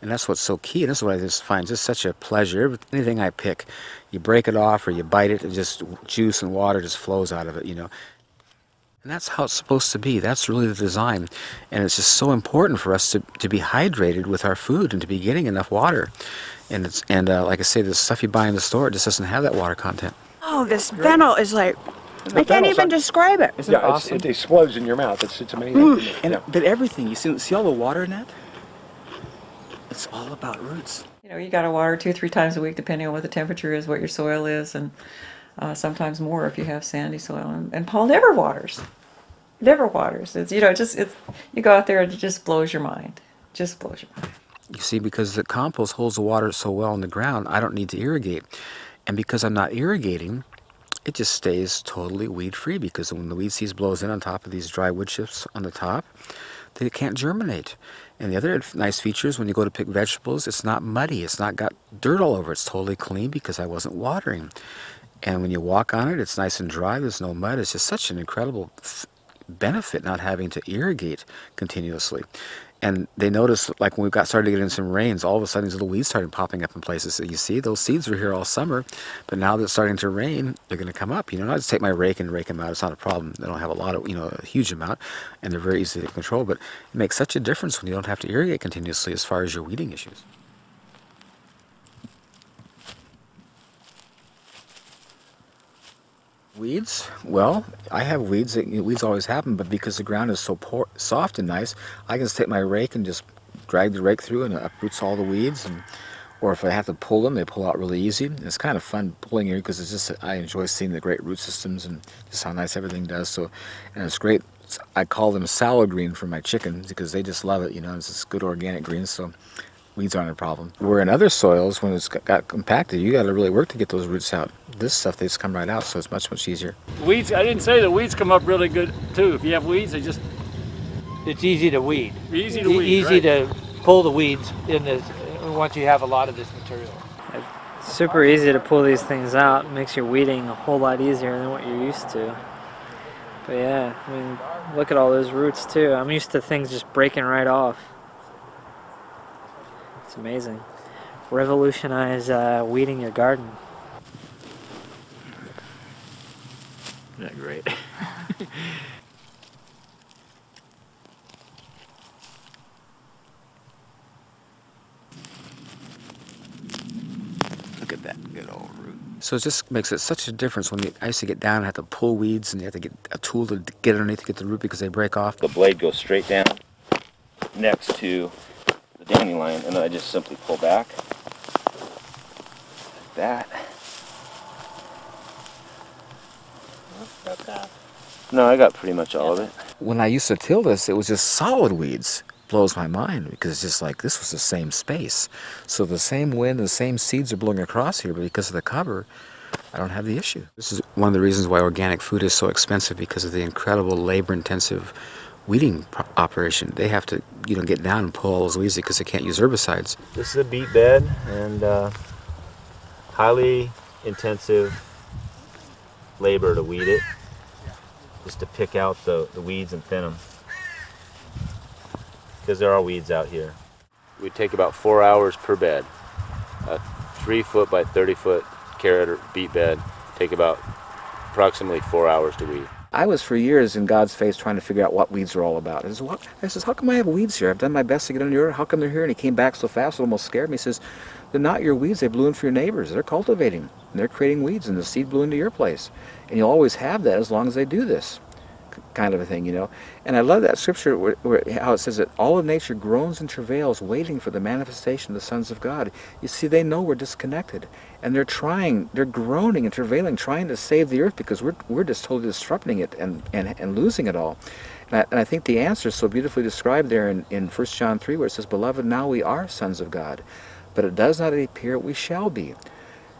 And that's what's so key, and that's what I just find just such a pleasure. Anything I pick, you break it off or you bite it, and just juice and water just flows out of it, And that's how it's supposed to be. That's really the design. And it's just so important for us to be hydrated with our food and to be getting enough water. And like I say, the stuff you buy in the store, it just doesn't have that water content. Oh, this fennel is like, I can't even describe it. Isn't it awesome? It explodes in your mouth. It's amazing. But everything, you see all the water in that? It's all about roots. You know, you got to water 2-3 times a week depending on what the temperature is, what your soil is, and sometimes more if you have sandy soil. And Paul never waters. Never waters. It's, you know, it's you go out there and it just blows your mind. Just blows your mind. You see, because the compost holds the water so well in the ground, I don't need to irrigate. And because I'm not irrigating, it just stays totally weed-free, because when the weed seeds blows in on top of these dry wood chips on the top, they can't germinate. And the other nice feature is when you go to pick vegetables, it's not muddy. It's not got dirt all over. It's totally clean because I wasn't watering. And when you walk on it, it's nice and dry. There's no mud. It's just such an incredible benefit not having to irrigate continuously. And they noticed, like when we started getting some rains, all of a sudden these little weeds started popping up in places. So you see, those seeds were here all summer, but now that it's starting to rain, they're going to come up. You know, I just take my rake and rake them out. It's not a problem. They don't have a lot of, you know, a huge amount, and they're very easy to control. But it makes such a difference when you don't have to irrigate continuously as far as your weeding issues. Weeds? Well, I have weeds. Weeds always happen, but because the ground is so soft and nice, I can just take my rake and just drag the rake through, and it uproots all the weeds. Or if I have to pull them, they pull out really easy. And it's kind of fun pulling here because it's just, I enjoy seeing the great root systems and just how nice everything does. So, and it's great. I call them salad green for my chickens because they just love it. You know, it's just good organic greens. So weeds aren't a problem. Where in other soils, when it's got compacted, you got to really work to get those roots out. This stuff, they just come right out, so it's much, much easier. Weeds, I didn't say the weeds come up really good too. If you have weeds, it's easy to weed. Easy to weed, Easy to pull the weeds in this once you have a lot of this material. It's super easy to pull these things out. It makes your weeding a whole lot easier than what you're used to. But yeah, I mean, look at all those roots too. I'm used to things just breaking right off. It's amazing. Revolutionize weeding your garden. Isn't that great? Look at that good old root. So it just makes it such a difference when I used to get down and have to pull weeds, and you have to get a tool to get underneath to get the root because they break off. The blade goes straight down next to the dandelion, and then I just simply pull back like that. Broke off. No, I got pretty much all of it. When I used to till this, it was just solid weeds. Blows my mind because it's just like this was the same space. So the same wind, the same seeds are blowing across here, but because of the cover, I don't have the issue. This is one of the reasons why organic food is so expensive, because of the incredible labor-intensive weeding operation. They have to, you know, get down and pull all those weeds because they can't use herbicides. This is a beet bed, and highly intensive labor to weed it, just to pick out the weeds and thin them, because there are weeds out here. We take about 4 hours per bed. A 3-foot by 30-foot carrot or beet bed take about approximately 4 hours to weed. I was for years in God's face trying to figure out what weeds are all about. I says, how come I have weeds here? I've done my best to get under your, how come they're here? And he came back so fast it almost scared me. He says, they're not your weeds, they blew in for your neighbors. They're cultivating, and they're creating weeds, and the seed blew into your place. And you'll always have that as long as they do this kind of a thing, you know. And I love that scripture where how it says that all of nature groans and travails waiting for the manifestation of the sons of God. You see, they know we're disconnected, and they're groaning and travailing, trying to save the earth because we're just totally disrupting it and losing it all. And I think the answer is so beautifully described there in 1 John 3, where it says, "Beloved, now we are sons of God, but it does not appear we shall be.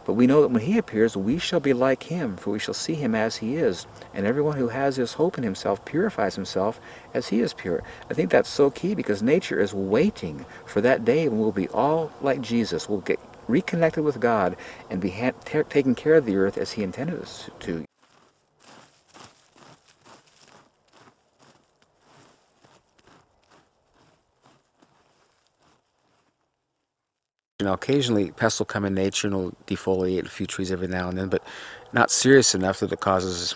But we know that when he appears, we shall be like him, for we shall see him as he is. And everyone who has this hope in himself purifies himself as he is pure." I think that's so key, because nature is waiting for that day when we'll be all like Jesus. We'll get reconnected with God and be taking care of the earth as he intended us to. You know, occasionally pests will come in nature and will defoliate a few trees every now and then, but not serious enough that it causes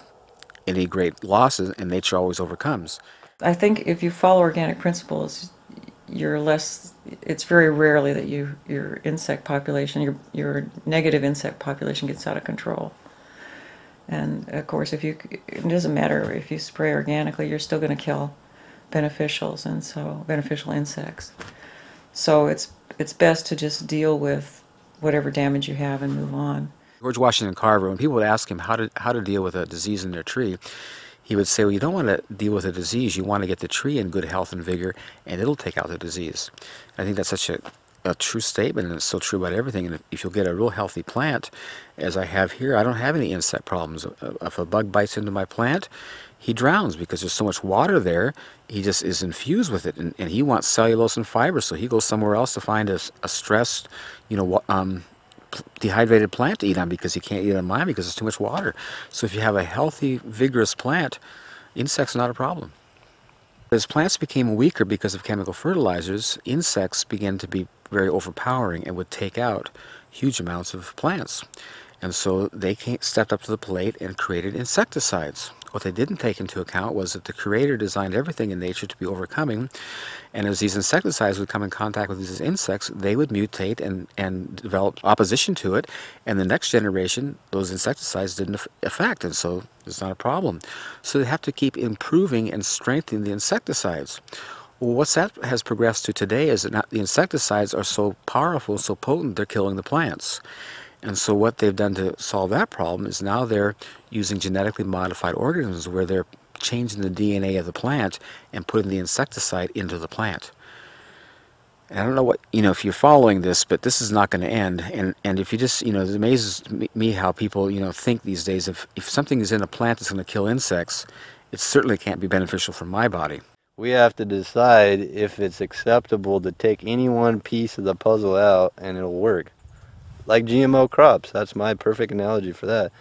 any great losses, and nature always overcomes. I think if you follow organic principles, it's very rarely that your insect population, your negative insect population gets out of control. And of course, it doesn't matter if you spray organically, you're still going to kill beneficials, and so beneficial insects. So it's best to just deal with whatever damage you have and move on. George Washington Carver, when people would ask him how to deal with a disease in their tree, he would say, well, you don't want to deal with a disease, you want to get the tree in good health and vigor, and it'll take out the disease. I think that's such a true statement, and it's so true about everything. And if you'll get a real healthy plant, as I have here, I don't have any insect problems. If a bug bites into my plant, he drowns because there's so much water there. He just is infused with it, and he wants cellulose and fiber, so he goes somewhere else to find a stressed, dehydrated plant to eat on because he can't eat on mine because there's too much water. So if you have a healthy, vigorous plant, insects are not a problem. As plants became weaker because of chemical fertilizers, insects began to be very overpowering and would take out huge amounts of plants. And so they stepped up to the plate and created insecticides. What they didn't take into account was that the Creator designed everything in nature to be overcoming, and as these insecticides would come in contact with these insects, they would mutate and develop opposition to it, and the next generation, those insecticides didn't affect, and so it's not a problem. So they have to keep improving and strengthening the insecticides. Well, what's that has progressed to today is that the insecticides are so powerful, so potent, they're killing the plants. And so what they've done to solve that problem is now they're using genetically modified organisms where they're changing the DNA of the plant and putting the insecticide into the plant. And I don't know what, if you're following this, but this is not going to end. And if you just, it amazes me how people, think these days, if something is in a plant that's going to kill insects, it certainly can't be beneficial for my body. We have to decide if it's acceptable to take any one piece of the puzzle out and it'll work. Like GMO crops, that's my perfect analogy for that.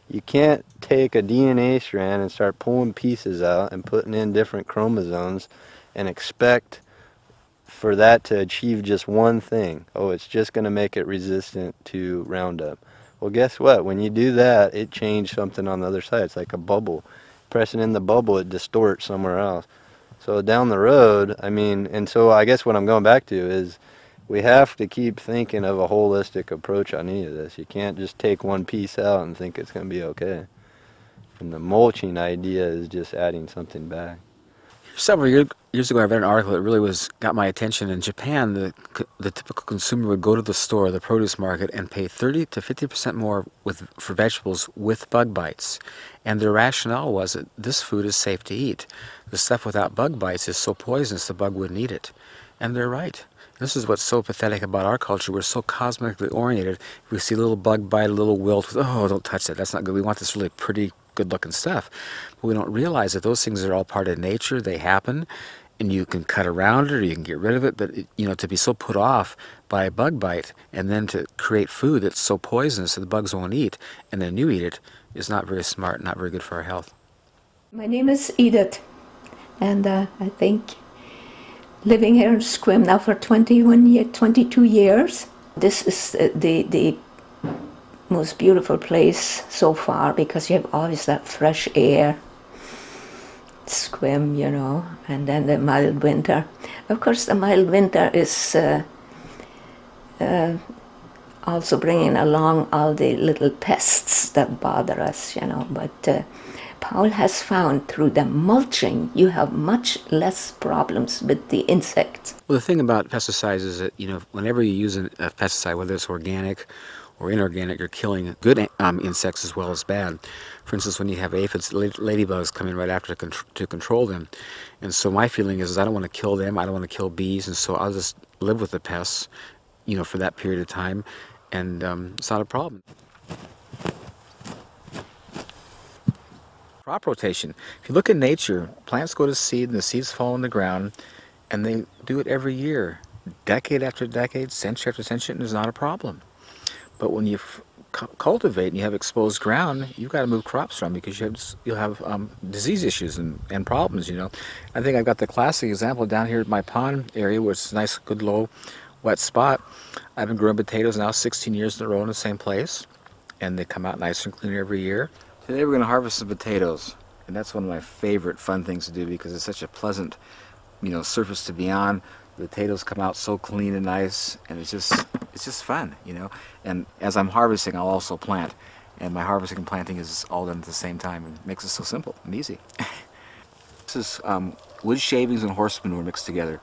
You can't take a DNA strand and start pulling pieces out and putting in different chromosomes and expect for that to achieve just one thing. Oh, it's just going to make it resistant to Roundup. Well, guess what? When you do that, it changed something on the other side. It's like a bubble. Pressing in the bubble, it distorts somewhere else. So down the road, and so I guess what I'm going back to is we have to keep thinking of a holistic approach on any of this. You can't just take one piece out and think it's going to be okay. And the mulching idea is just adding something back. Several years ago, I read an article that really got my attention. In Japan, the typical consumer would go to the store, the produce market, and pay 30 to 50% more for vegetables with bug bites. And their rationale was that this food is safe to eat. The stuff without bug bites is so poisonous the bug wouldn't eat it. And they're right. This is what's so pathetic about our culture. We're so cosmetically oriented. If we see a little bug bite, a little wilt, oh, don't touch that. That's not good. We want this really pretty, good-looking stuff. But we don't realize that those things are all part of nature. They happen, and you can cut around it or you can get rid of it. But, to be so put off by a bug bite and then to create food that's so poisonous that the bugs won't eat, and then you eat it, is not very smart, not very good for our health. My name is Edith, and I think living here in Sequim now for 22 years. This is the most beautiful place so far because you have always that fresh air. Sequim, and then the mild winter. Of course, the mild winter is also bringing along all the little pests that bother us, but Paul has found through the mulching, you have much less problems with the insects. Well, the thing about pesticides is that, whenever you use a pesticide, whether it's organic or inorganic, you're killing good insects as well as bad. For instance, when you have aphids, ladybugs come in right after to control them. And so my feeling is I don't want to kill them, I don't want to kill bees, and so I'll just live with the pests, for that period of time, and it's not a problem. Crop rotation. If you look at nature, plants go to seed and the seeds fall in the ground, and they do it every year, decade after decade, century after century, and there's not a problem. But when you cultivate and you have exposed ground, you've got to move crops around because you'll have disease issues and problems. I think I've got the classic example down here at my pond area, where it's a nice, good, low, wet spot. I've been growing potatoes now 16 years in a row in the same place, and they come out nice and clean every year. Today we're going to harvest some potatoes, and that's one of my favorite fun things to do because it's such a pleasant, surface to be on. The potatoes come out so clean and nice, and it's just fun, And as I'm harvesting, I'll also plant, and my harvesting and planting is all done at the same time, and it makes it so simple and easy. This is wood shavings and horse manure mixed together.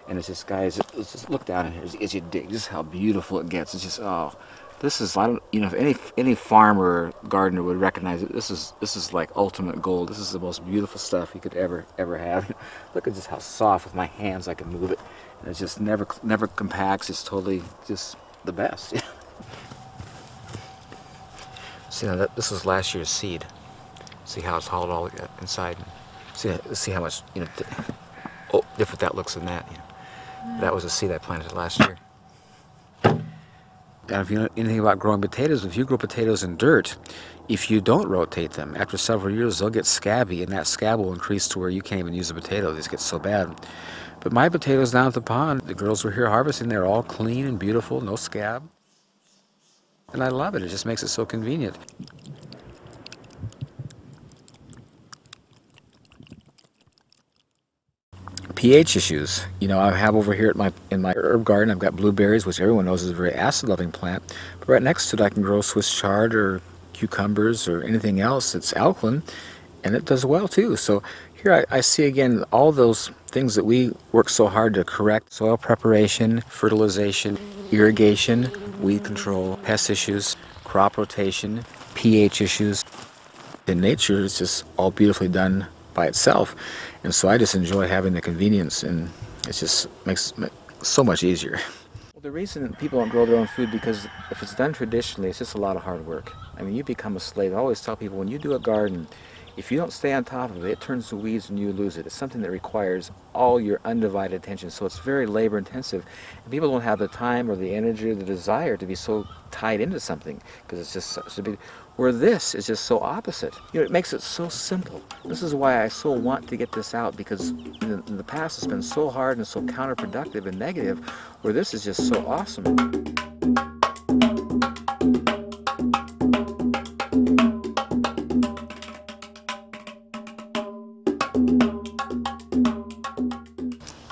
And it's just, guys, just look down here as you dig, just how beautiful it gets. It's just, oh, this is, I don't, you know, if any farmer or gardener would recognize it, this is like ultimate gold. This is the most beautiful stuff you could ever have. Look at just how soft with my hands I can move it. And it's just never compacts. It's totally just the best. See, now this was last year's seed. See how it's hollowed all inside. See how much, you know, different that looks than that. You know. That was a seed I planted last year. And if you know anything about growing potatoes, if you grow potatoes in dirt, if you don't rotate them, after several years they'll get scabby, and that scab will increase to where you can't even use a potato. They just get so bad. But my potatoes down at the pond, the girls were here harvesting, they're all clean and beautiful, no scab. And I love it. It just makes it so convenient. pH issues. You know, I have over here at in my herb garden, I've got blueberries, which everyone knows is a very acid-loving plant. But right next to it, I can grow Swiss chard or cucumbers or anything else that's alkaline, and it does well too. So here I see again all those things that we work so hard to correct: soil preparation, fertilization, irrigation, weed control, pest issues, crop rotation, pH issues. In nature, it's just all beautifully done by itself, and so I just enjoy having the convenience, and it just makes it so much easier. Well, the reason people don't grow their own food, because if it's done traditionally, it's just a lot of hard work. I mean, you become a slave. I always tell people, when you do a garden, if you don't stay on top of it, it turns to weeds and you lose it. It's something that requires all your undivided attention, so it's very labor intensive, and people don't have the time or the energy or the desire to be so tied into something, because it's just such a big. Where this is just so opposite. You know, it makes it so simple. This is why I so want to get this out, because in the past it's been so hard and so counterproductive and negative, where this is just so awesome.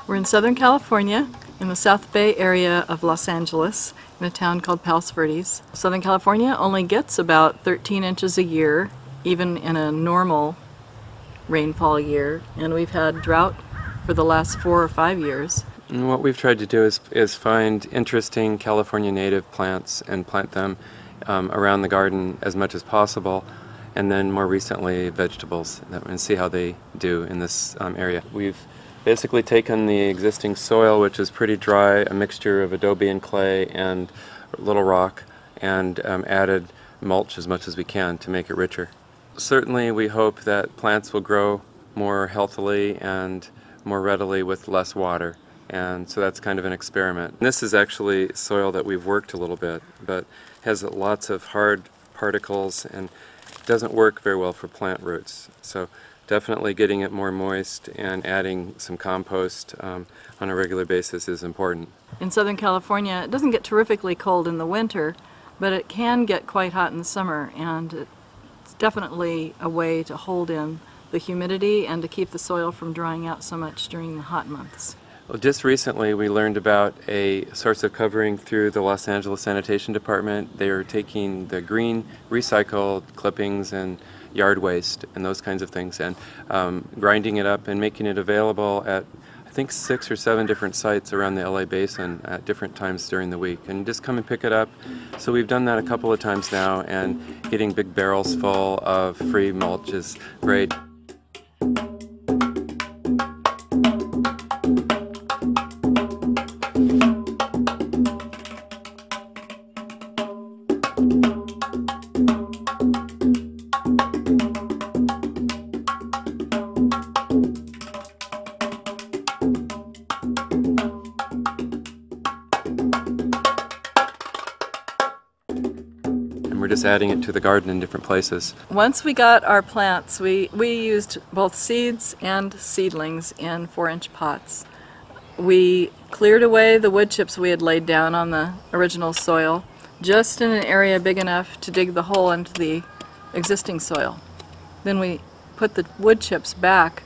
We're in Southern California, in the South Bay area of Los Angeles, in a town called Palos Verdes. Southern California only gets about 13 inches a year, even in a normal rainfall year, and we've had drought for the last 4 or 5 years. And what we've tried to do is find interesting California native plants and plant them around the garden as much as possible, and then more recently vegetables, and see how they do in this area. We've basically taken the existing soil, which is pretty dry, a mixture of adobe and clay and little rock, and added mulch as much as we can to make it richer. Certainly we hope that plants will grow more healthily and more readily with less water, and so that's kind of an experiment. This is actually soil that we've worked a little bit, but has lots of hard particles and doesn't work very well for plant roots. So definitely getting it more moist and adding some compost on a regular basis is important. In Southern California, it doesn't get terrifically cold in the winter, but it can get quite hot in the summer, and it's definitely a way to hold in the humidity and to keep the soil from drying out so much during the hot months. Well, just recently we learned about a source of covering through the Los Angeles Sanitation Department. They are taking the green recycled clippings and yard waste and those kinds of things, and grinding it up and making it available at I think 6 or 7 different sites around the LA basin at different times during the week, and just come and pick it up. So we've done that a couple of times now, and getting big barrels full of free mulch is great. We're just adding it to the garden in different places. Once we got our plants, we used both seeds and seedlings in 4-inch pots. We cleared away the wood chips we had laid down on the original soil, just in an area big enough to dig the hole into the existing soil. Then we put the wood chips back